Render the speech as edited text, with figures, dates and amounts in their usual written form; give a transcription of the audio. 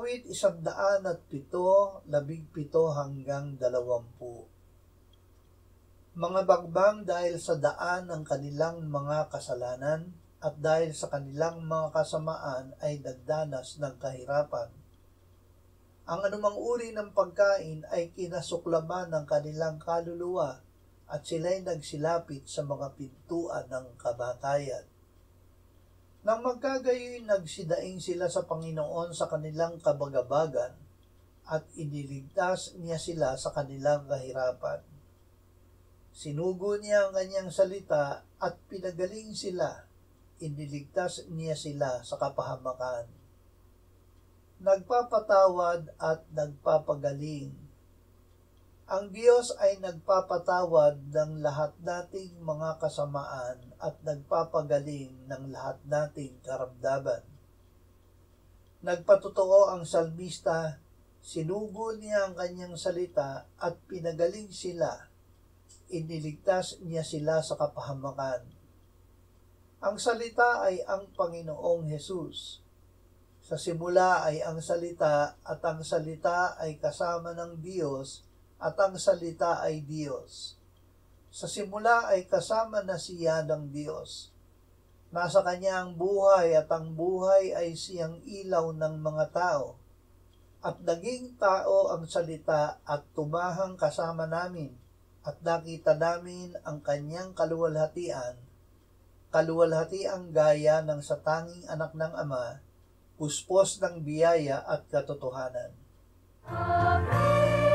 Awit 117-20. Mga bagbang dahil sa daan ng kanilang mga kasalanan at dahil sa kanilang mga kasamaan ay nagdanas ng kahirapan. Ang anumang uri ng pagkain ay kinasuklaman ng kanilang kaluluwa at sila'y nagsilapit sa mga pintuan ng kamatayan. Nang magkagayoy nagsidaing sila sa Panginoon sa kanilang kabagabagan at iniligtas niya sila sa kanilang kahirapan. Sinugo niya ang kanyang salita at pinagaling sila, iniligtas niya sila sa kapahamakan. Nagpapatawad at nagpapagaling. Ang Diyos ay nagpapatawad ng lahat nating mga kasamaan at nagpapagaling ng lahat nating karamdaman. Nagpatotoo ang salmista, sinugo niya ang kanyang salita at pinagaling sila, iniligtas niya sila sa kapahamakan. Ang salita ay ang Panginoong Hesus. Sa simula ay ang salita at ang salita ay kasama ng Diyos at ang salita ay Diyos. Sa simula ay kasama na siya ng Diyos. Nasa kanya ang buhay at ang buhay ay siyang ilaw ng mga tao. At naging tao ang salita at tumahang kasama namin at nakita namin ang kanyang kaluwalhatiang gaya ng sa tanging anak ng Ama, puspos ng biyaya at katotohanan. Amen.